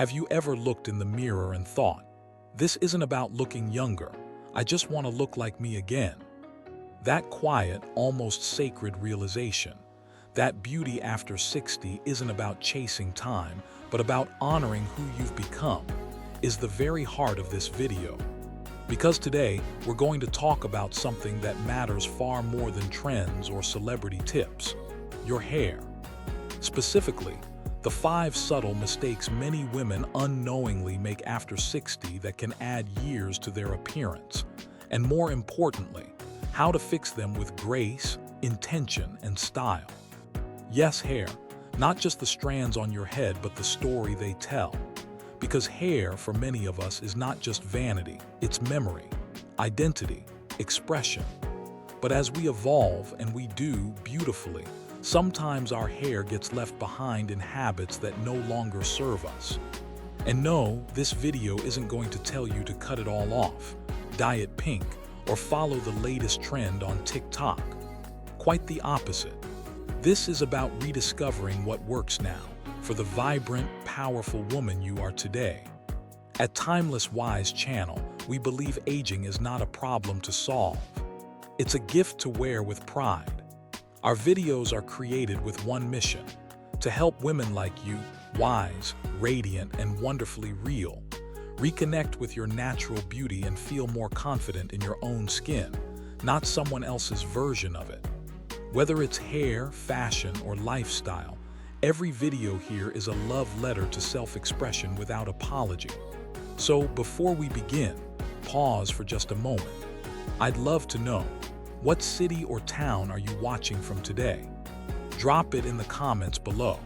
Have you ever looked in the mirror and thought, this isn't about looking younger, I just want to look like me again? That quiet, almost sacred realization, that beauty after 60 isn't about chasing time, but about honoring who you've become, is the very heart of this video. Because today, we're going to talk about something that matters far more than trends or celebrity tips: your hair. Specifically, the 5 subtle mistakes many women unknowingly make after 60 that can add years to their appearance, and more importantly, how to fix them with grace, intention, and style. Yes, hair, not just the strands on your head, but the story they tell. Because hair, for many of us, is not just vanity, it's memory, identity, expression. But as we evolve, and we do beautifully, sometimes our hair gets left behind in habits that no longer serve us. And no, this video isn't going to tell you to cut it all off, dye it pink, or follow the latest trend on TikTok. Quite the opposite. This is about rediscovering what works now for the vibrant, powerful woman you are today. At Timeless Wise Channel, we believe aging is not a problem to solve. It's a gift to wear with pride. Our videos are created with one mission: to help women like you, wise, radiant, and wonderfully real, reconnect with your natural beauty and feel more confident in your own skin, not someone else's version of it. Whether it's hair, fashion, or lifestyle, every video here is a love letter to self-expression without apology. So before we begin, pause for just a moment. I'd love to know, what city or town are you watching from today? Drop it in the comments below.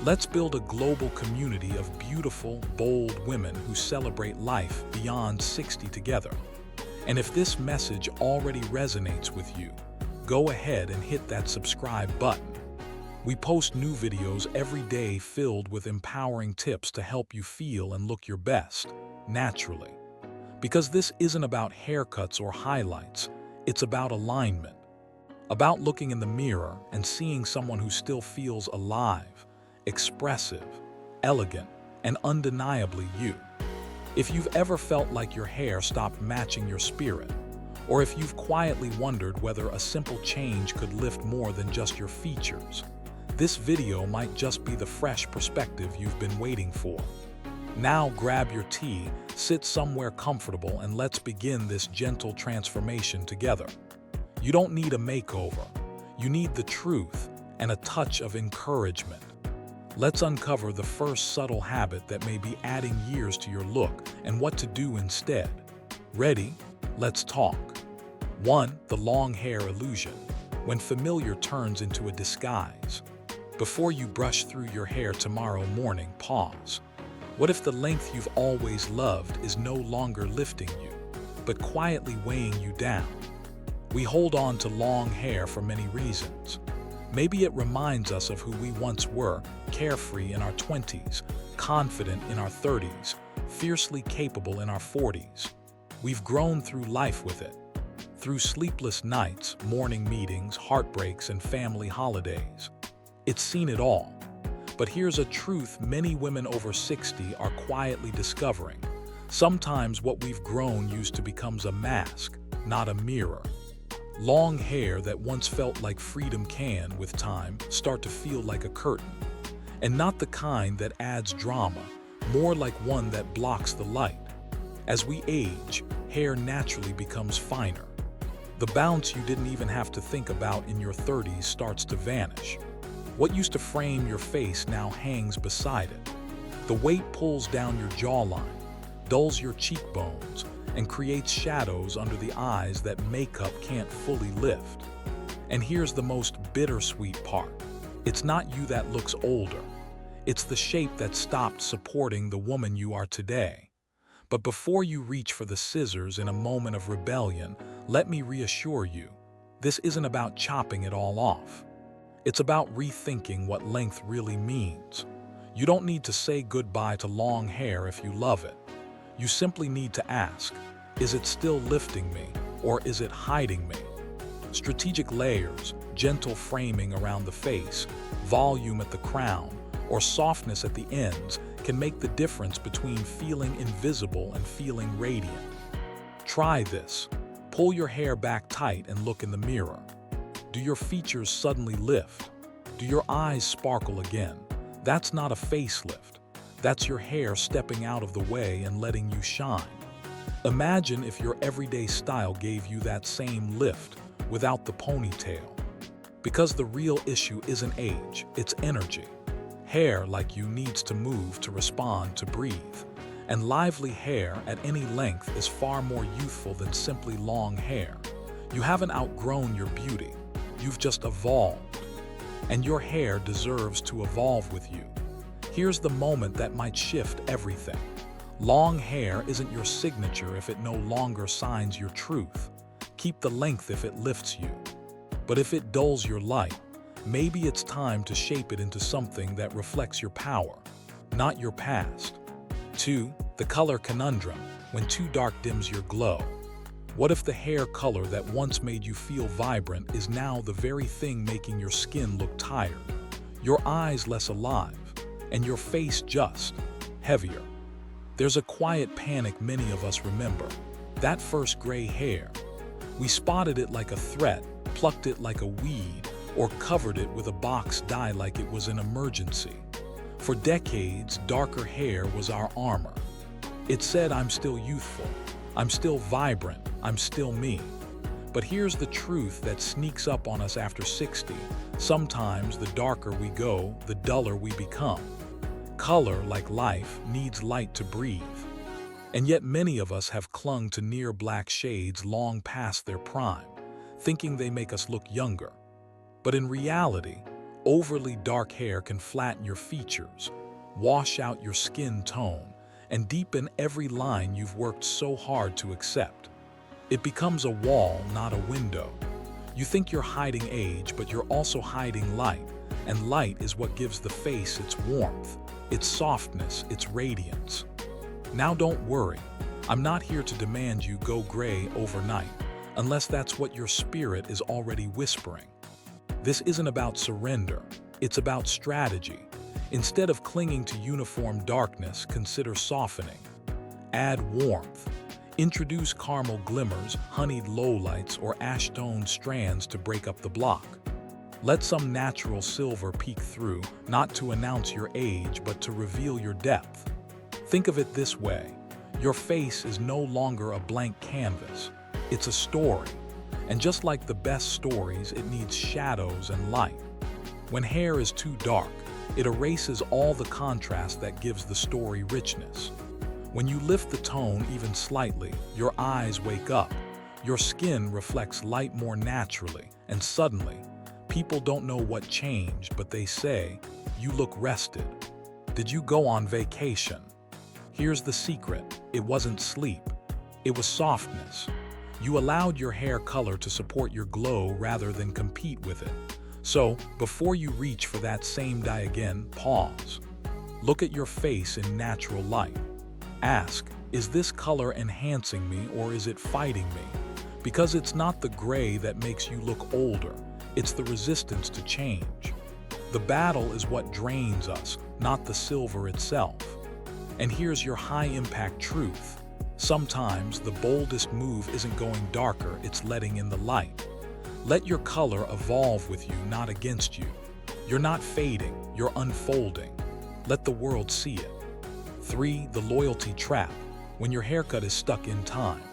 Let's build a global community of beautiful, bold women who celebrate life beyond 60 together. And if this message already resonates with you, go ahead and hit that subscribe button. We post new videos every day filled with empowering tips to help you feel and look your best, naturally. Because this isn't about haircuts or highlights, it's about alignment. About looking in the mirror and seeing someone who still feels alive, expressive, elegant, and undeniably you. If you've ever felt like your hair stopped matching your spirit, or if you've quietly wondered whether a simple change could lift more than just your features, this video might just be the fresh perspective you've been waiting for. Now grab your tea, sit somewhere comfortable, and let's begin this gentle transformation together. You don't need a makeover. You need the truth and a touch of encouragement. Let's uncover the first subtle habit that may be adding years to your look and what to do instead. Ready? Let's talk. 1. The long hair illusion, when familiar turns into a disguise. Before you brush through your hair tomorrow morning, pause. What if the length you've always loved is no longer lifting you, but quietly weighing you down? We hold on to long hair for many reasons. Maybe it reminds us of who we once were, carefree in our 20s, confident in our 30s, fiercely capable in our 40s. We've grown through life with it. Through sleepless nights, morning meetings, heartbreaks, and family holidays. It's seen it all. But here's a truth many women over 60 are quietly discovering. Sometimes what we've grown used to becomes a mask, not a mirror. Long hair that once felt like freedom can, with time, start to feel like a curtain. And not the kind that adds drama, more like one that blocks the light. As we age, hair naturally becomes finer. The bounce you didn't even have to think about in your 30s starts to vanish. What used to frame your face now hangs beside it. The weight pulls down your jawline, dulls your cheekbones, and creates shadows under the eyes that makeup can't fully lift. And here's the most bittersweet part. It's not you that looks older. It's the shape that stopped supporting the woman you are today. But before you reach for the scissors in a moment of rebellion, let me reassure you, this isn't about chopping it all off. It's about rethinking what length really means. You don't need to say goodbye to long hair if you love it. You simply need to ask, is it still lifting me, or is it hiding me? Strategic layers, gentle framing around the face, volume at the crown, or softness at the ends can make the difference between feeling invisible and feeling radiant. Try this. Pull your hair back tight and look in the mirror. Do your features suddenly lift? Do your eyes sparkle again? That's not a facelift. That's your hair stepping out of the way and letting you shine. Imagine if your everyday style gave you that same lift without the ponytail. Because the real issue isn't age, it's energy. Hair like you needs to move to respond, to breathe. And lively hair at any length is far more youthful than simply long hair. You haven't outgrown your beauty. You've just evolved. And your hair deserves to evolve with you. Here's the moment that might shift everything. Long hair isn't your signature if it no longer signs your truth. Keep the length if it lifts you. But if it dulls your light, maybe it's time to shape it into something that reflects your power, not your past. 2. The color conundrum, when too dark dims your glow. What if the hair color that once made you feel vibrant is now the very thing making your skin look tired, your eyes less alive, and your face just heavier? There's a quiet panic many of us remember, that first gray hair. We spotted it like a threat, plucked it like a weed, or covered it with a box dye like it was an emergency. For decades, darker hair was our armor. It said, I'm still youthful, I'm still vibrant, I'm still me. But here's the truth that sneaks up on us after 60. Sometimes the darker we go, the duller we become. Color, like life, needs light to breathe. And yet many of us have clung to near black shades long past their prime, thinking they make us look younger. But in reality, overly dark hair can flatten your features, wash out your skin tone, and deepen every line you've worked so hard to accept. It becomes a wall, not a window. You think you're hiding age, but you're also hiding light, and light is what gives the face its warmth, its softness, its radiance. Now don't worry, I'm not here to demand you go gray overnight, unless that's what your spirit is already whispering. This isn't about surrender, it's about strategy. Instead of clinging to uniform darkness, consider softening. Add warmth. Introduce caramel glimmers, honeyed lowlights, or ash-toned strands to break up the block. Let some natural silver peek through, not to announce your age, but to reveal your depth. Think of it this way. Your face is no longer a blank canvas. It's a story. And just like the best stories, it needs shadows and light. When hair is too dark, it erases all the contrast that gives the story richness. When you lift the tone even slightly, your eyes wake up. Your skin reflects light more naturally, and suddenly, people don't know what changed, but they say, you look rested. Did you go on vacation? Here's the secret. It wasn't sleep. It was softness. You allowed your hair color to support your glow rather than compete with it. So, before you reach for that same dye again, pause. Look at your face in natural light. Ask, is this color enhancing me or is it fighting me? Because it's not the gray that makes you look older, it's the resistance to change. The battle is what drains us, not the silver itself. And here's your high-impact truth. Sometimes the boldest move isn't going darker, it's letting in the light. Let your color evolve with you, not against you. You're not fading, you're unfolding. Let the world see it. 3. The loyalty trap, when your haircut is stuck in time.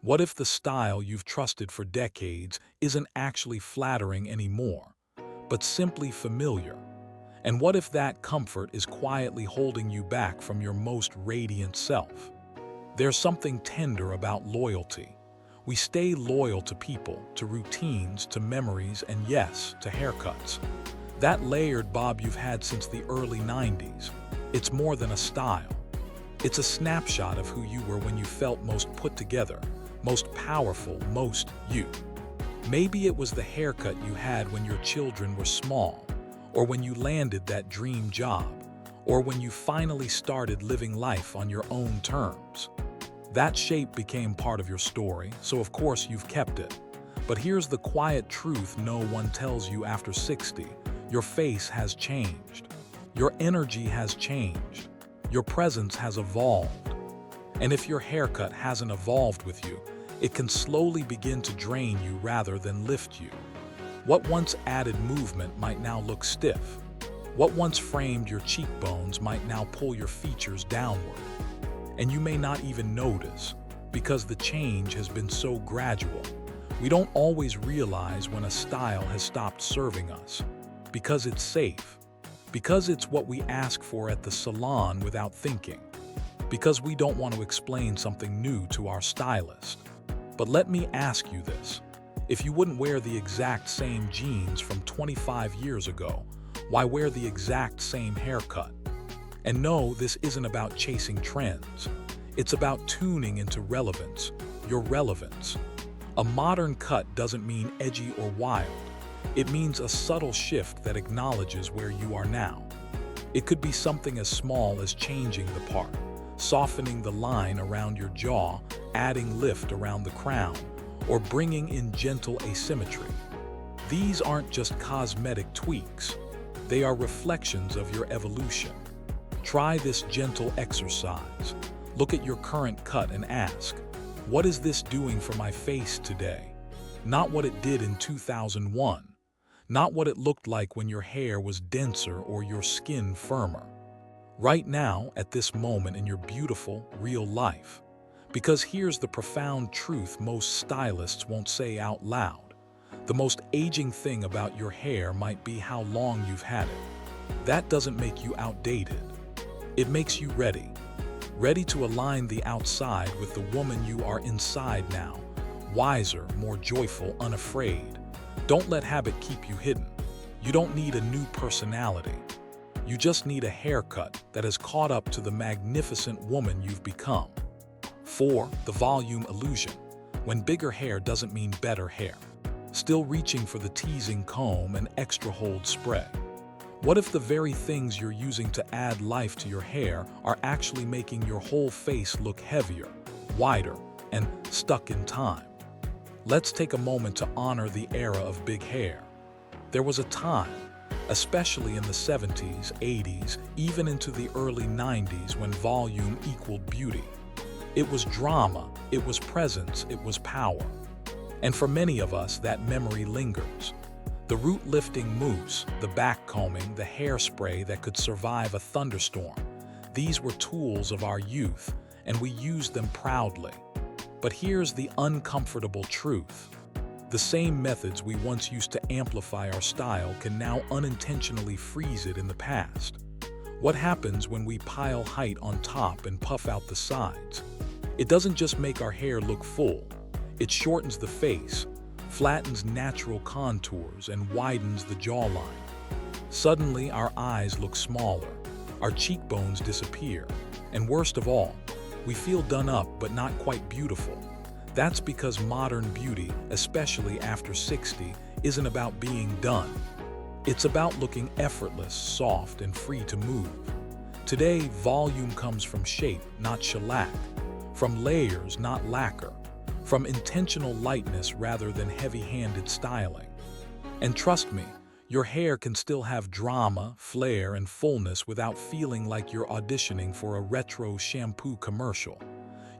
What if the style you've trusted for decades isn't actually flattering anymore, but simply familiar? And what if that comfort is quietly holding you back from your most radiant self? There's something tender about loyalty. We stay loyal to people, to routines, to memories, and yes, to haircuts. That layered bob you've had since the early 90s. It's more than a style. It's a snapshot of who you were when you felt most put together, most powerful, most you. Maybe it was the haircut you had when your children were small, or when you landed that dream job, or when you finally started living life on your own terms. That shape became part of your story, so of course you've kept it. But here's the quiet truth no one tells you after 60. Your face has changed. Your energy has changed. Your presence has evolved. And if your haircut hasn't evolved with you, it can slowly begin to drain you rather than lift you. What once added movement might now look stiff. What once framed your cheekbones might now pull your features downward. And you may not even notice, because the change has been so gradual. We don't always realize when a style has stopped serving us, because it's safe, because it's what we ask for at the salon without thinking, because we don't want to explain something new to our stylist. But let me ask you this. If you wouldn't wear the exact same jeans from 25 years ago, why wear the exact same haircut? And no, this isn't about chasing trends. It's about tuning into relevance, your relevance. A modern cut doesn't mean edgy or wild. It means a subtle shift that acknowledges where you are now. It could be something as small as changing the part, softening the line around your jaw, adding lift around the crown, or bringing in gentle asymmetry. These aren't just cosmetic tweaks. They are reflections of your evolution. Try this gentle exercise. Look at your current cut and ask, what is this doing for my face today? Not what it did in 2001. Not what it looked like when your hair was denser or your skin firmer. Right now, at this moment in your beautiful, real life. Because here's the profound truth most stylists won't say out loud. The most aging thing about your hair might be how long you've had it. That doesn't make you outdated. It makes you ready. Ready to align the outside with the woman you are inside now. Wiser, more joyful, unafraid. Don't let habit keep you hidden. You don't need a new personality. You just need a haircut that has caught up to the magnificent woman you've become. 4. The volume illusion. When bigger hair doesn't mean better hair. Still reaching for the teasing comb and extra hold spray. What if the very things you're using to add life to your hair are actually making your whole face look heavier, wider, and stuck in time? Let's take a moment to honor the era of big hair. There was a time, especially in the 70s, 80s, even into the early 90s, when volume equaled beauty. It was drama, it was presence, it was power. And for many of us, that memory lingers. The root-lifting mousse, the back-combing, the hairspray that could survive a thunderstorm. These were tools of our youth, and we used them proudly. But here's the uncomfortable truth. The same methods we once used to amplify our style can now unintentionally freeze it in the past. What happens when we pile height on top and puff out the sides? It doesn't just make our hair look full. It shortens the face, flattens natural contours, and widens the jawline. Suddenly, our eyes look smaller, our cheekbones disappear, and worst of all, we feel done up but not quite beautiful. That's because modern beauty, especially after 60, isn't about being done. It's about looking effortless, soft, and free to move. Today, volume comes from shape, not shellac, from layers, not lacquer, from intentional lightness rather than heavy-handed styling. And trust me, your hair can still have drama, flair, and fullness without feeling like you're auditioning for a retro shampoo commercial.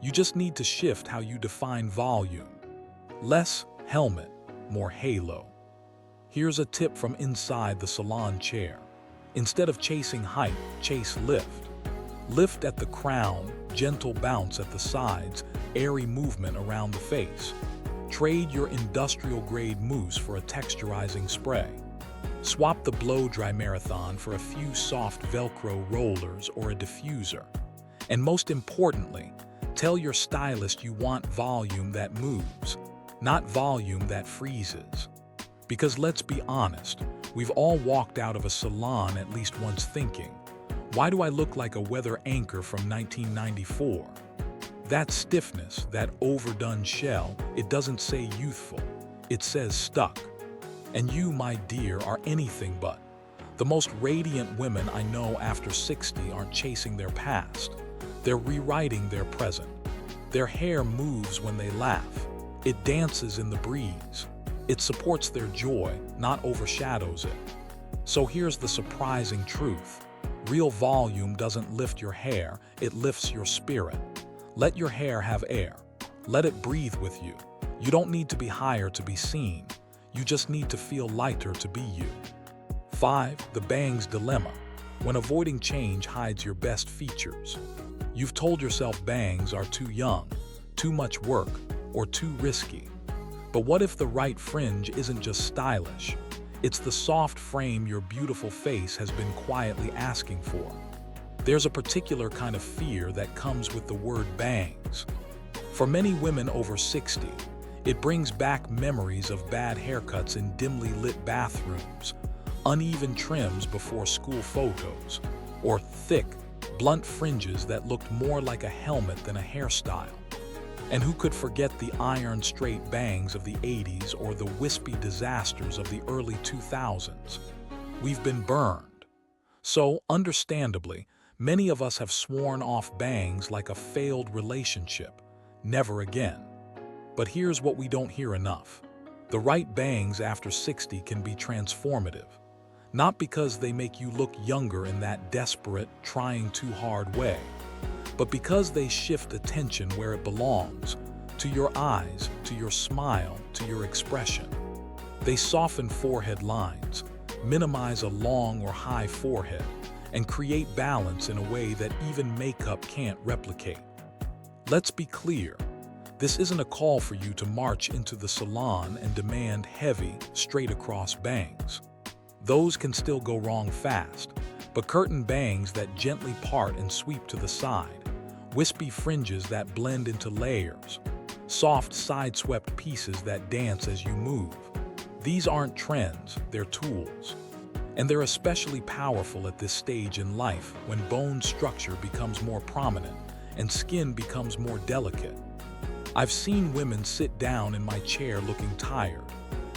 You just need to shift how you define volume. Less helmet, more halo. Here's a tip from inside the salon chair. Instead of chasing height, chase lift. Lift at the crown, gentle bounce at the sides, airy movement around the face. Trade your industrial-grade mousse for a texturizing spray. Swap the blow-dry marathon for a few soft Velcro rollers or a diffuser. And most importantly, tell your stylist you want volume that moves, not volume that freezes. Because let's be honest, we've all walked out of a salon at least once thinking, why do I look like a weather anchor from 1994? That stiffness, that overdone shell, it doesn't say youthful, it says stuck. And you, my dear, are anything but. The most radiant women I know after 60 aren't chasing their past. They're rewriting their present. Their hair moves when they laugh. It dances in the breeze. It supports their joy, not overshadows it. So here's the surprising truth. Real volume doesn't lift your hair, it lifts your spirit. Let your hair have air. Let it breathe with you. You don't need to be higher to be seen. You just need to feel lighter to be you. 5. The bangs dilemma. When avoiding change hides your best features. You've told yourself bangs are too young, too much work, or too risky. But what if the right fringe isn't just stylish? It's the soft frame your beautiful face has been quietly asking for. There's a particular kind of fear that comes with the word bangs. For many women over 60, it brings back memories of bad haircuts in dimly lit bathrooms, uneven trims before school photos, or thick, blunt fringes that looked more like a helmet than a hairstyle. And who could forget the iron-straight bangs of the 80s or the wispy disasters of the early 2000s? We've been burned. So, understandably, many of us have sworn off bangs like a failed relationship. Never again. But here's what we don't hear enough. The right bangs after 60 can be transformative. Not because they make you look younger in that desperate, trying too hard way, but because they shift attention where it belongs, to your eyes, to your smile, to your expression. They soften forehead lines, minimize a long or high forehead, and create balance in a way that even makeup can't replicate. Let's be clear, this isn't a call for you to march into the salon and demand heavy, straight-across bangs. Those can still go wrong fast, but curtain bangs that gently part and sweep to the side, wispy fringes that blend into layers, soft side-swept pieces that dance as you move. These aren't trends, they're tools. And they're especially powerful at this stage in life when bone structure becomes more prominent and skin becomes more delicate. I've seen women sit down in my chair looking tired,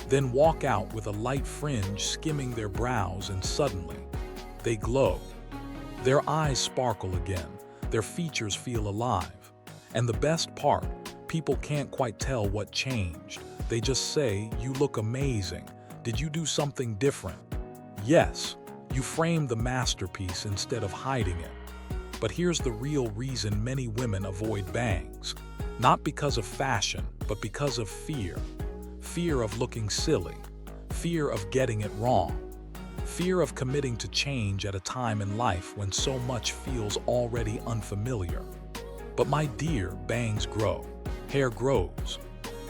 then walk out with a light fringe skimming their brows, and suddenly, they glow. Their eyes sparkle again, their features feel alive. And the best part, people can't quite tell what changed. They just say, "You look amazing. Did you do something different?" Yes, you framed the masterpiece instead of hiding it. But here's the real reason many women avoid bangs. Not because of fashion, but because of fear. Fear of looking silly. Fear of getting it wrong. Fear of committing to change at a time in life when so much feels already unfamiliar. But my dear, bangs grow. Hair grows.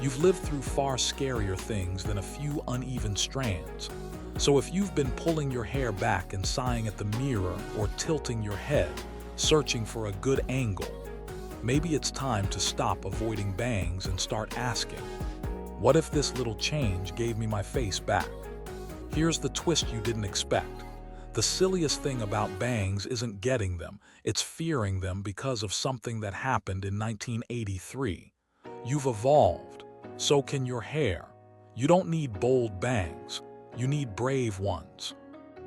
You've lived through far scarier things than a few uneven strands. So if you've been pulling your hair back and sighing at the mirror or tilting your head, searching for a good angle, maybe it's time to stop avoiding bangs and start asking, what if this little change gave me my face back? Here's the twist you didn't expect. The silliest thing about bangs isn't getting them, it's fearing them because of something that happened in 1983. You've evolved. So can your hair. You don't need bold bangs. You need brave ones.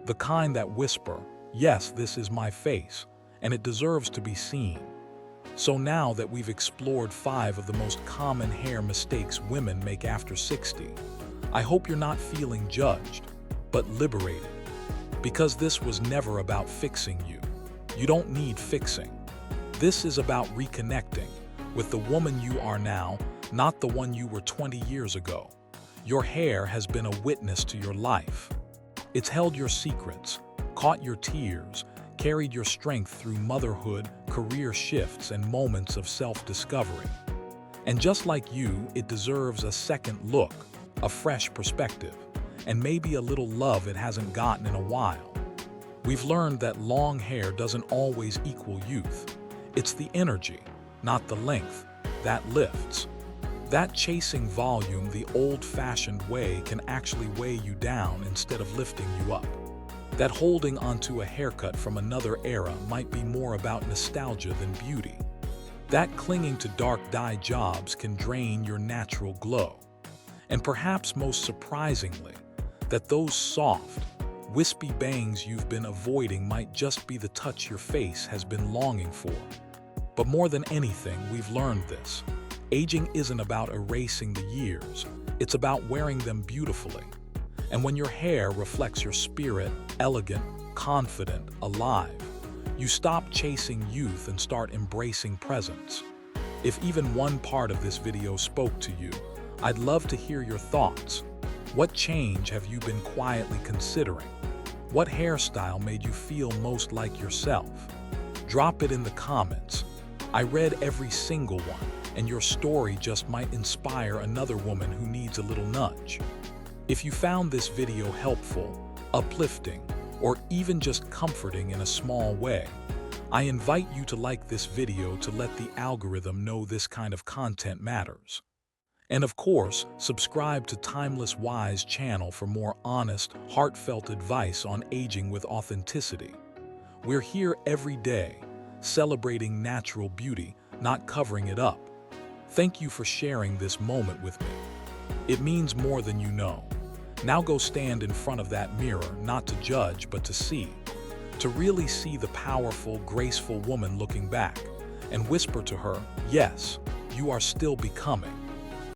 The kind that whisper, "Yes, this is my face, and it deserves to be seen." So now that we've explored 5 of the most common hair mistakes women make after 60, I hope you're not feeling judged, but liberated. Because this was never about fixing you. You don't need fixing. This is about reconnecting with the woman you are now, not the one you were 20 years ago. Your hair has been a witness to your life. It's held your secrets, caught your tears, carried your strength through motherhood, career shifts, and moments of self-discovery. And just like you, it deserves a second look, a fresh perspective, and maybe a little love it hasn't gotten in a while. We've learned that long hair doesn't always equal youth. It's the energy, not the length, that lifts. That chasing volume the old-fashioned way can actually weigh you down instead of lifting you up. That holding onto a haircut from another era might be more about nostalgia than beauty. That clinging to dark dye jobs can drain your natural glow. And perhaps most surprisingly, that those soft, wispy bangs you've been avoiding might just be the touch your face has been longing for. But more than anything, we've learned this. Aging isn't about erasing the years, it's about wearing them beautifully. And when your hair reflects your spirit, elegant, confident, alive. You stop chasing youth and start embracing presence. If even one part of this video spoke to you, I'd love to hear your thoughts. What change have you been quietly considering? What hairstyle made you feel most like yourself? Drop it in the comments. I read every single one, and your story just might inspire another woman who needs a little nudge. If you found this video helpful, uplifting, or even just comforting in a small way, I invite you to like this video to let the algorithm know this kind of content matters. And of course, subscribe to Timeless Wise channel for more honest, heartfelt advice on aging with authenticity. We're here every day, celebrating natural beauty, not covering it up. Thank you for sharing this moment with me. It means more than you know. Now go stand in front of that mirror, not to judge, but to see. To really see the powerful, graceful woman looking back, and whisper to her, yes, you are still becoming.